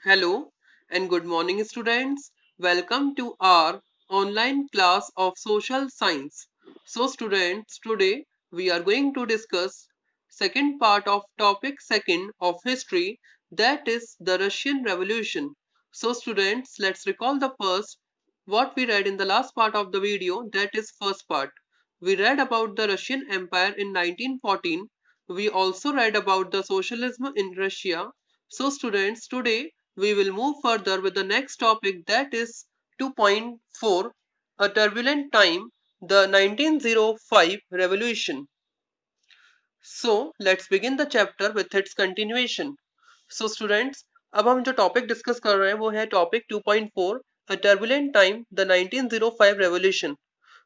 Hello and good morning, students. Welcome to our online class of social science. So, students, today we are going to discuss second part of topic second of history, that is the Russian Revolution. So, students, let's recall the first what we read in the last part of the video, that is first part. We read about the Russian Empire in 1914. We also read about the socialism in Russia. So, students, today we will move further with the next topic, that is 2.4, a turbulent time, the 1905 revolution. So let's begin the chapter with its continuation. So students, अब हम जो topic discuss कर रहे हैं वो है topic 2.4, a turbulent time, the 1905 revolution.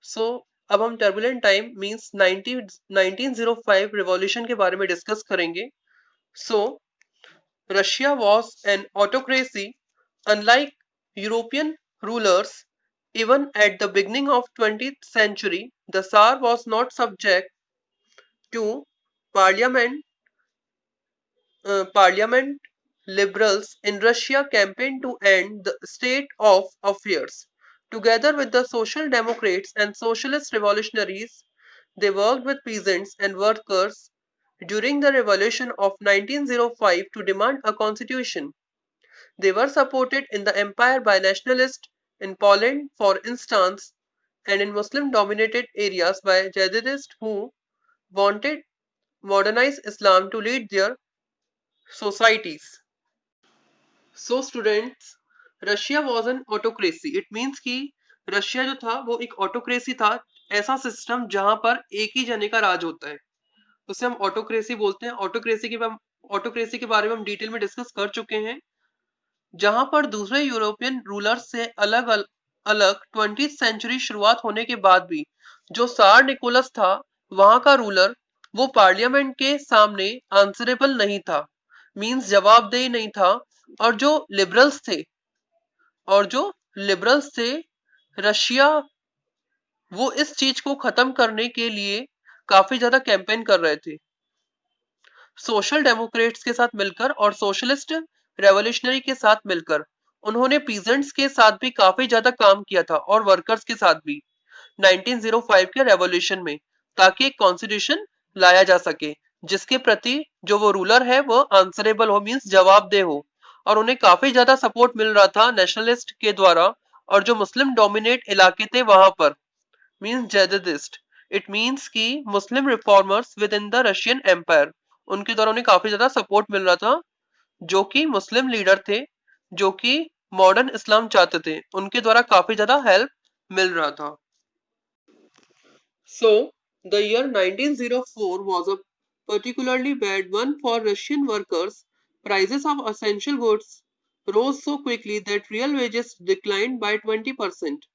So अब हम turbulent time means 1905 revolution के बारे में डिस्कस करेंगे. So Russia was an autocracy. Unlike European rulers, even at the beginning of 20th century, the Tsar was not subject to parliament. Parliament liberals in Russia campaigned to end the state of affairs. Together with the Social Democrats and Socialist revolutionaries, they worked with peasants and workers during the revolution of 1905 to demand a constitution. They were supported in the empire by nationalists in Poland, for instance, and in Muslim-dominated areas by jihadists who wanted modernized Islam to lead their societies. So students, Russia was an autocracy. It means कि Russia जो था वो एक autocracy था, ऐसा system जहां पर एक ही जने का राज होता है, उसे हम ऑटोक्रेसी बोलते हैं. ऑटोक्रेसी के बारे में हम डिटेल में डिस्कस कर चुके हैं, जहां पर दूसरे यूरोपियन रूलर्स से अलग अलग 20th सेंचुरी शुरुआत होने के बाद भी जो सार निकोलस था वहां का रूलर, वो पार्लियामेंट के सामने आंसरेबल नहीं था, मींस जवाबदेही नहीं था. और जो लिबरल्स थे और जो लिबरल्स थे रशिया, वो इस चीज को खत्म करने के लिए काफी ज्यादा कैंपेन कर रहे थे सोशल डेमोक्रेट्स के साथ मिलकर और सोशलिस्ट रेवोल्यूशनरी के साथ मिलकर. उन्होंने पीजेंट्स के साथ भी काफी ज्यादा काम किया था और वर्कर्स के साथ भी 1905 के रेवोल्यूशन में, ताकि एक कॉन्स्टिट्यूशन लाया जा सके जिसके प्रति जो वो रूलर है वो आंसरेबल हो, मींस जवाबदेह हो. और उन्हें काफी ज्यादा सपोर्ट मिल रहा था नेशनलिस्ट के द्वारा, और जो मुस्लिम डोमिनेट इलाके थे वहां पर, मींस जैदिस्ट, इट मींस कि Muslim reformers within the Russian empire, उनके द्वारा उन्हें काफी ज्यादा सपोर्ट मिल रहा था. जो कि मुस्लिम लीडर थे, जो कि मॉडर्न इस्लाम चाहते थे, उनके द्वारा काफी ज्यादा हेल्प मिल रहा था. So, the year 1904 was a particularly bad one for Russian workers. Prices of essential goods rose so quickly that real wages declined by 20%.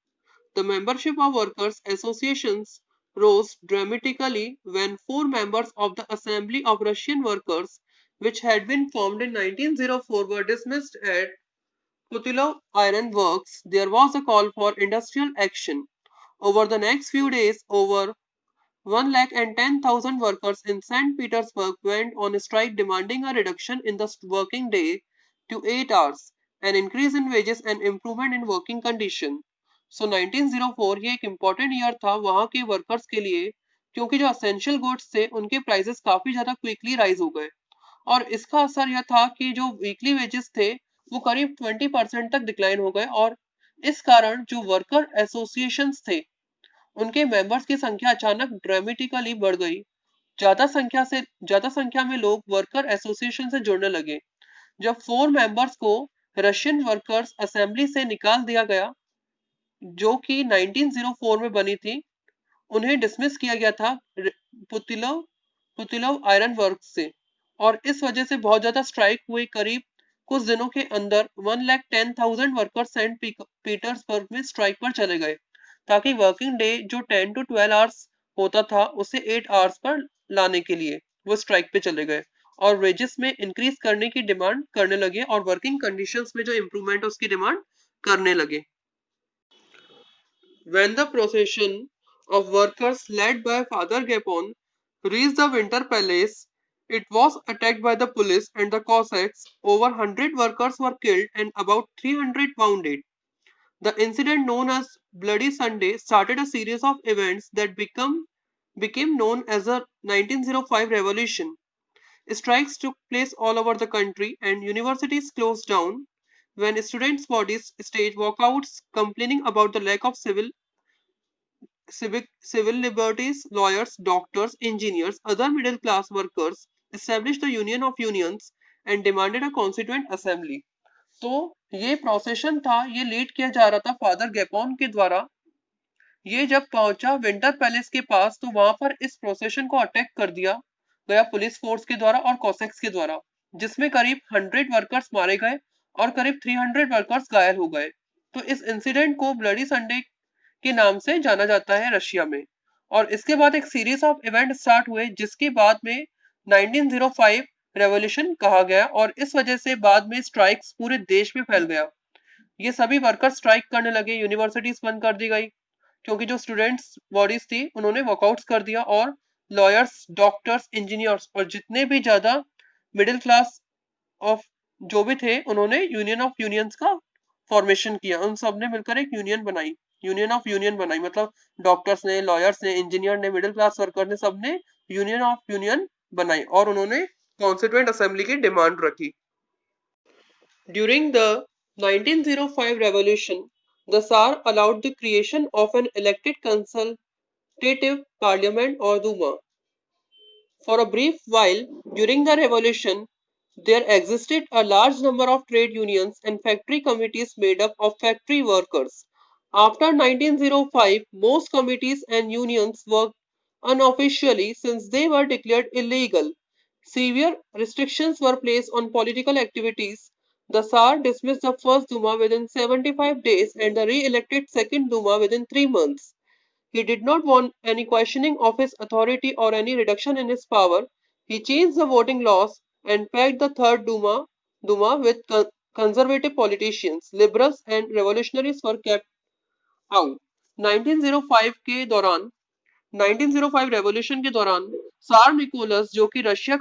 The membership of workers' associations rose dramatically when four members of the Assembly of Russian Workers, which had been formed in 1904, were dismissed at Putilov Iron Works. There was a call for industrial action. Over the next few days, over 110,000 workers in St. Petersburg went on strike demanding a reduction in the working day to 8 hours, an increase in wages and improvement in working condition. So 1904 ये एक important year था वहां के workers के लिए, क्योंकि जो essential goods थे उनके प्राइसेस काफी ज्यादा क्विकली राइज हो गए, और इसका असर यह था कि जो वीकली वेजेस थे वो करीब 20% तक डिक्लाइन हो गए, और इस कारण जो वर्कर एसोसिएशंस थे उनके मेंबर्स की संख्या अचानक ड्रामेटिकली बढ़ गई. ज्यादा संख्या में लोग वर्कर एसोसिएशन से जुड़ने लगे. जब 4 मेंबर्स को रशियन वर्कर्स असेंबली से निकाल दिया गया, जो कि 1904 में बनी थी, उन्हें डिसमिस किया गया था पुतिलोव पुतिलोव आयरन वर्क्स से, और इस वजह से बहुत ज्यादा स्ट्राइक हुई. करीब कुछ दिनों के अंदर 110,000 वर्कर्स सेंट पीटर्सबर्ग में स्ट्राइक पर चले गए, ताकि वर्किंग डे जो 10 to 12 आवर्स होता था उसे 8 आवर्स पर लाने के लिए वो स्ट्राइक पे चले गए, और वेजेस में इंक्रीज करने की डिमांड करने लगे, और वर्किंग कंडीशंस में जो इम्प्रूवमेंट है उसकी डिमांड करने लगे. When the procession of workers led by Father Gapon reached the Winter Palace, It was attacked by the police and the Cossacks. Over 100 workers were killed and about 300 wounded. The incident, known as Bloody Sunday, started a series of events that became known as the 1905 Revolution. Strikes took place all over the country and universities closed down when students' bodies staged walkouts complaining about the lack of civil liberties. Lawyers, doctors, engineers, other middle class workers established the Union of Unions and demanded a constituent assembly. तो ये procession था, ये lead किया जा रहा था father गैपोन के द्वारा। ये जब पहुंचा विंटर पैलेस के पास तो वहां पर इस प्रोसेशन को अटैक कर दिया गया पुलिस फोर्स के द्वारा और कॉसेक्स के द्वारा, जिसमें करीब 100 वर्कर्स मारे गए और करीब 300 वर्कर्स घायल हो गए। तो इस इंसिडेंट को ब्लडी संडे के नाम से जाना जाता है रशिया में। और इसके बाद एक सीरीज ऑफ इवेंट स्टार्ट हुए जिसके बाद में 1905 रेवोल्यूशन कहा गया और इस वजह से बाद में स्ट्राइक्स पूरे देश में फैल गया। ये सभी वर्कर स्ट्राइक करने लगे, यूनिवर्सिटीज बंद कर दी गई क्योंकि जो स्टूडेंट्स बॉडीज थी उन्होंने वर्कआउट्स कर दिया और लॉयर्स, डॉक्टर्स, इंजीनियर्स और जितने भी ज्यादा मिडिल क्लास ऑफ जो भी थे उन्होंने यूनियन ऑफ यूनियंस का फॉर्मेशन किया। उन सब ने मिलकर एक यूनियन बनाई, यूनियन ऑफ यूनियन बनाई, मतलब डॉक्टर्स ने, लॉयर्स ने, इंजीनियर ने, मिडिल क्लास वर्कर ने, सब ने यूनियन ऑफ यूनियन बनाई और उन्होंने कॉन्स्टिट्यूएंट असेंबली की डिमांड रखी। During the 1905 revolution, the Tsar allowed the creation of an elected consultative parliament or Duma. For a brief while during the revolution, there existed a large number of trade unions and factory committees made up of factory workers. After 1905, most committees and unions worked unofficially since they were declared illegal. Severe restrictions were placed on political activities. The Tsar dismissed the first Duma within 75 days and the re-elected second Duma within 3 months. He did not want any questioning of his authority or any reduction in his power. He changed the voting laws and packed the third Duma with conservative politicians. Liberals and revolutionaries were kept out. 1905 के दौरान 1905 revolution के दौरान सार Nicholas जो कि Russia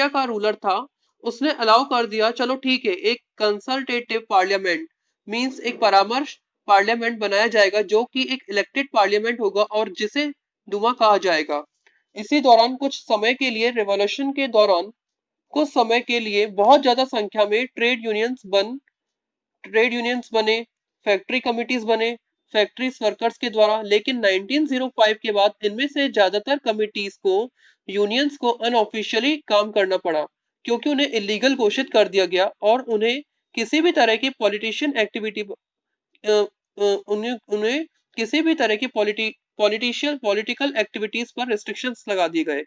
का ruler था, उसने अलाउ कर दिया, चलो ठीक है, एक कंसल्टेटिव पार्लियामेंट मींस एक परामर्श पार्लियामेंट बनाया जाएगा जो कि एक इलेक्टेड पार्लियामेंट होगा और जिसे दुमा कहा जाएगा। इसी दौरान कुछ समय के लिए, रिवॉल्यूशन के दौरान कुछ समय के लिए बहुत ज्यादा संख्या में ट्रेड यूनियंस बने, फैक्ट्री कमिटीज बने फैक्ट्रीज वर्कर्स के द्वारा। लेकिन 1905 के बाद इनमें से ज्यादातर कमिटीज को, यूनियंस को अनऑफिशियली काम करना पड़ा क्योंकि उन्हें इलीगल घोषित कर दिया गया और उन्हें किसी भी तरह की पॉलिटिशियन एक्टिविटी उन्हें उन्हें किसी भी तरह की पॉलिटिकल एक्टिविटीज पर रिस्ट्रिक्शंस लगा दिए गए।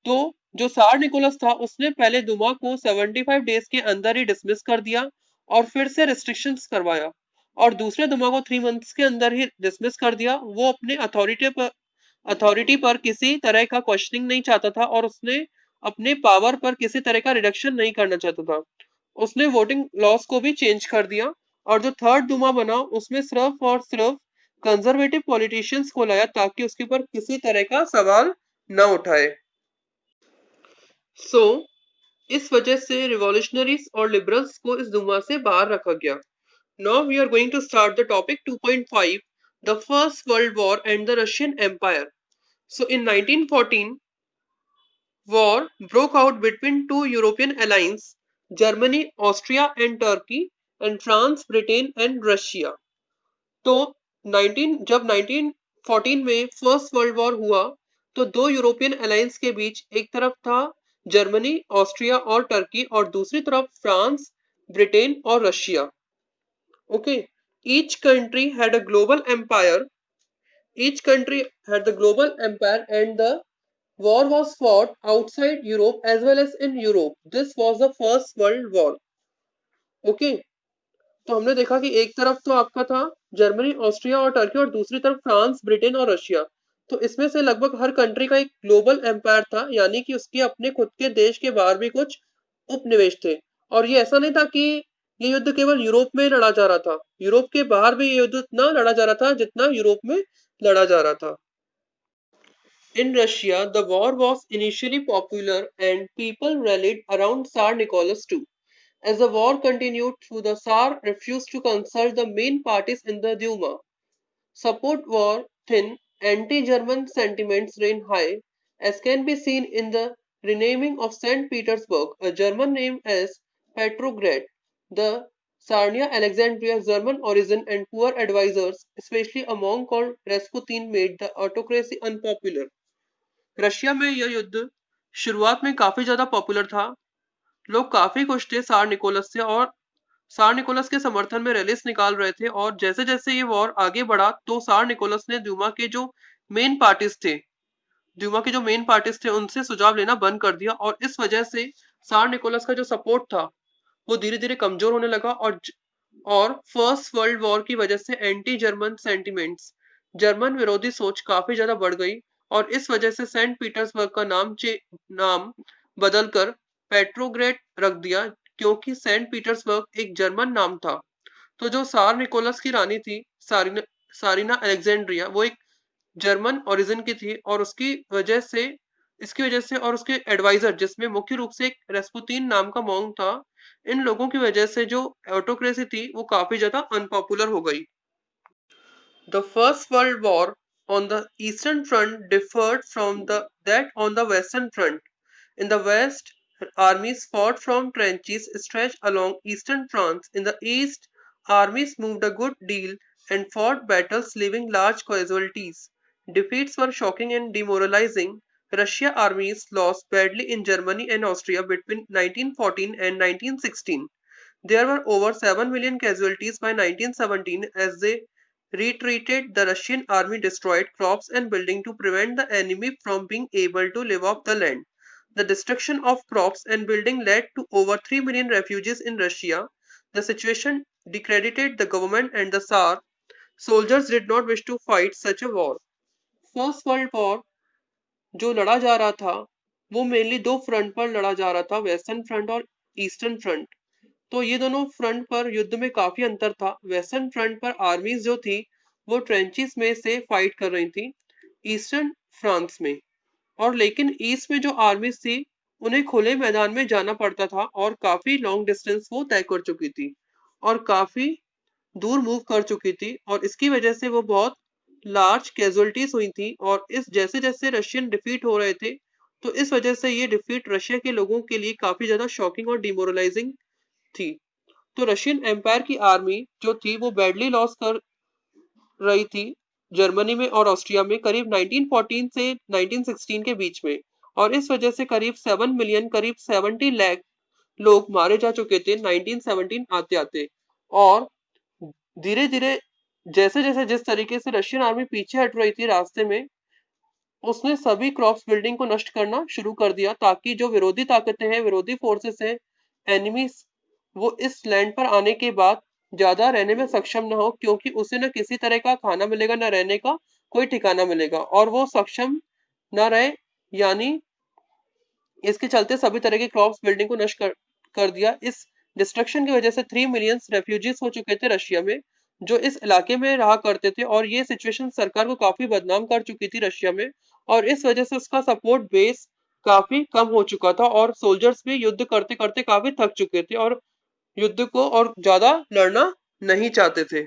तो जो सार निकोलस था उसने पहले दुमा को 75 डेज के अंदर ही डिसमिस कर दिया और फिर से रिस्ट्रिक्शंस करवाया और दूसरे दुमा को 3 मंथ्स के अंदर ही डिसमिस कर दिया। वो अपने अथॉरिटी पर किसी तरह का क्वेश्चनिंग नहीं चाहता था और उसने अपने पावर पर किसी तरह का रिडक्शन नहीं करना चाहता था। उसने वोटिंग लॉस को भी चेंज कर दिया और जो थर्ड दुमा बना उसमें सिर्फ और सिर्फ कंजर्वेटिव पॉलिटिशियंस को लाया ताकि उसके ऊपर किसी तरह का सवाल न उठाए। इस वजह से रिवॉल्यूशनरीज और लिबरल्स को इस दुमा से बाहर रखा गया। Now we are going to start the topic 2.5, the first world war and the Russian empire. So in 1914, war broke out between two European allies, Germany, Austria and Turkey, and France, Britain and Russia. तो जब 1914 में first world war हुआ तो दो European alliance के बीच एक तरफ था जर्मनी, ऑस्ट्रिया और टर्की और दूसरी तरफ फ्रांस, ब्रिटेन और Russia. Okay, each country had a global empire and the war was fought outside Europe as well as in Europe. This was the first world war. Okay, तो हमने देखा कि एक तरफ तो आपका था जर्मनी, ऑस्ट्रिया और टर्की और दूसरी तरफ फ्रांस, ब्रिटेन और रशिया। तो इसमें से लगभग हर कंट्री का एक ग्लोबल एम्पायर था, यानी कि उसके अपने खुद के देश के बाहर भी कुछ उपनिवेश थे। और ये ऐसा नहीं था कि ये युद्ध केवल यूरोप में लड़ा जा रहा था, यूरोप के बाहर भी ये युद्ध उतना लड़ा जा रहा था जितना यूरोप में लड़ा जा रहा था। In Russia, the war was initially popular and people rallied around Tsar Nicholas II. As the war continued through, the Tsar refused to consult the main parties in the Duma. Support war thin, anti-German sentiments reign high, as can be seen in the renaming of St. Petersburg, a German name as Petrograd. The Sarnia Alexandria German origin and poor advisors, especially a monk called Rasputin, made the autocracy unpopular. Russia में यह युद्ध शुरुआत में काफी ज्यादा popular था। लोग काफी खुश थे सार निकोलस से और सार निकोलस के समर्थन में रैलीस निकाल रहे थे और जैसे जैसे ये वॉर आगे बढ़ा तो सार निकोलस ने ड्यूमा के जो मेन पार्टीज थे उनसे सुझाव लेना बंद कर दिया और इस वजह से सार निकोलस का जो सपोर्ट था वो धीरे धीरे कमजोर होने लगा और फर्स्ट वर्ल्ड वॉर की वजह से एंटी जर्मन सेंटिमेंट्स जर्मन विरोधी सोच काफी ज्यादा बढ़ गई और इस वजह से सेंट पीटर्सबर्ग का नाम बदलकर पेट्रोग्रेड रख दिया क्योंकि सेंट पीटर्सबर्ग एक जर्मन नाम था। तो जो सार निकोलस की रानी थी सारिना अलेक्जेंड्रिया वो एक जर्मन ओरिजिन की थी और इसकी वजह से और उसके एडवाइजर जिसमें मुख्य रूप से एक रेस्पुतीन नाम का मॉन्क था, इन लोगों की वजह से जो ऑटोक्रेसी थी वो काफी ज्यादा अनपॉपुलर हो गई। The First World War on the Eastern Front differed from that on the Western Front. In the West, armies fought from trenches stretched along eastern France. In the East, armies moved a good deal and fought battles leaving large casualties. Defeats were shocking and demoralizing. Russian armies lost badly in Germany and Austria between 1914 and 1916. There were over 7 million casualties by 1917 as they retreated. The Russian army destroyed crops and buildings to prevent the enemy from being able to live off the land. The destruction of crops and buildings led to over 3 million refugees in Russia. The situation discredited the government and the Tsar. Soldiers did not wish to fight such a war. First World War जो लड़ा जा रहा था वो mainly दो front पर लड़ा जा रहा था, वेस्टर्न फ्रंट और ईस्टर्न फ्रंट। तो ये दोनों फ्रंट पर युद्ध में काफी अंतर था। वेस्टर्न फ्रंट पर आर्मीज जो थी वो ट्रेंचेस में से फाइट कर रही थी ईस्टर्न फ्रांस में, और लेकिन ईस्ट में जो आर्मीज थी उन्हें खुले मैदान में जाना पड़ता था और काफी लॉन्ग डिस्टेंस वो तय कर चुकी थी और काफी दूर मूव कर चुकी थी और इसकी वजह से वो बहुत लार्ज कैजुअलिटीज हुई थी और इस जैसे जैसे रशियन डिफीट हो रहे थे तो इस वजह से ये डिफीट रशिया के लोगों के लिए काफी ज्यादा शॉकिंग और डिमोरलाइजिंग थी। तो रशियन एम्पायर की आर्मी जो थी वो बैडली लॉस कर रही थी जर्मनी में और ऑस्ट्रिया में करीब 1914 से 1916 के बीच में, और इस वजह से करीब 7 मिलियन करीब 70 लाख लोग मारे जा चुके थे 1917 आते आते। और धीरे धीरे जैसे जैसे जिस तरीके से रशियन आर्मी पीछे हट रही थी रास्ते में उसने सभी क्रॉप्स बिल्डिंग को नष्ट करना शुरू कर दिया ताकि जो विरोधी ताकतें हैं, विरोधी फोर्सेस हैं, एनिमीज, वो इस लैंड पर आने के बाद ज्यादा रहने में सक्षम न हो क्योंकि उसे न किसी तरह का खाना मिलेगा न रहने का कोई ठिकाना मिलेगा और वो सक्षम न रहे। यानी इसके चलते सभी तरह के क्रॉप्स बिल्डिंग को नष्ट कर दिया। इस डिस्ट्रक्शन की वजह से 3 मिलियन रेफ्यूजीज हो चुके थे रशिया में जो इस इलाके में रहा करते थे और ये सिचुएशन सरकार को काफी बदनाम कर चुकी थी रशिया में और इस वजह से उसका सपोर्ट बेस काफी कम हो चुका था और सोल्जर्स भी युद्ध करते करते काफी थक चुके थे और युद्ध को और ज्यादा लड़ना नहीं चाहते थे।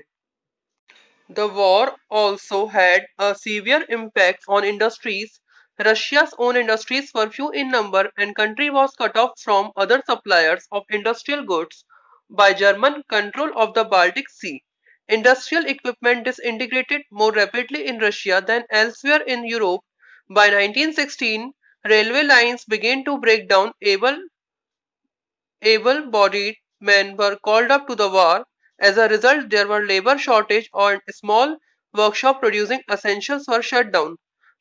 The war also had a severe impact on industries. Russia's own industries were few in number and country was cut off from other suppliers of industrial goods by German control of the Baltic Sea. Industrial equipment disintegrated more rapidly in Russia than elsewhere in Europe. By 1916, railway lines began to break down. Able-bodied men were called up to the war. As a result, there were labor shortage and small workshops producing essentials were shut down.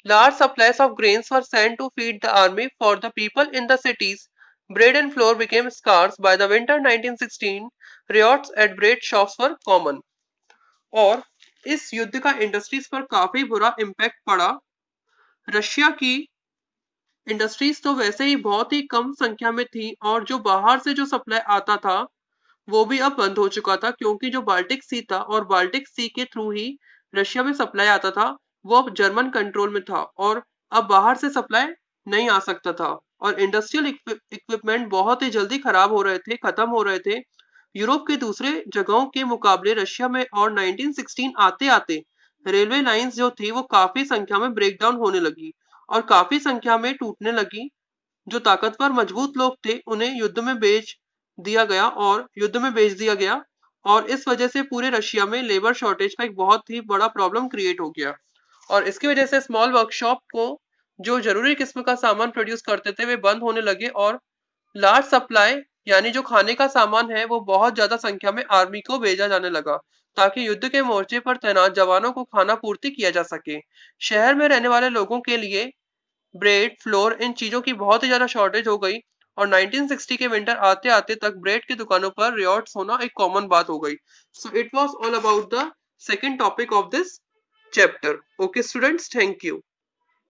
Large supplies of grains were sent to feed the army for the people in the cities. Bread and flour became scarce. By the winter 1916, riots at bread shops were common. और इस युद्ध का industries पर काफी बुरा impact पड़ा। Russia की industries तो वैसे ही बहुत ही कम संख्या में थी और जो बाहर से जो सप्लाई आता था वो भी अब बंद हो चुका था क्योंकि जो बाल्टिक सी था और बाल्टिक सी के थ्रू ही रशिया में सप्लाई आता था वो अब जर्मन कंट्रोल में था और अब बाहर से सप्लाई नहीं आ सकता था और इंडस्ट्रियल इक्विपमेंट बहुत ही जल्दी खराब हो रहे थे, खत्म हो रहे थे। यूरोप के दूसरे जगहों के मुकाबले रशिया में और 1916 आते आते रेलवे लाइंस जो थी वो काफी संख्या में ब्रेक डाउन होने लगी और काफी संख्या में टूटने लगी। जो ताकतवर मजबूत लोग थे उन्हें युद्ध में बेच दिया गया और इस वजह से पूरे रशिया में लेबर शॉर्टेज का एक बहुत ही बड़ा प्रॉब्लम क्रिएट हो गया और इसकी वजह से स्मॉल वर्कशॉप को जो जरूरी किस्म का सामान प्रोड्यूस करते थे वे बंद होने लगे और लार्ज सप्लाई यानी जो खाने का सामान है वो बहुत ज्यादा संख्या में आर्मी को भेजा जाने लगा ताकि युद्ध के मोर्चे पर तैनात जवानों को खाना पूर्ति किया जा सके। शहर में रहने वाले लोगों के लिए ब्रेड फ्लोर इन चीजों की बहुत ही ज्यादा शॉर्टेज हो गई और 1960 के विंटर आते आते तक ब्रेड की दुकानों पर रियॉट्स होना एक कॉमन बात हो गई। So it was all about the second topic of this chapter. Okay students, thank you.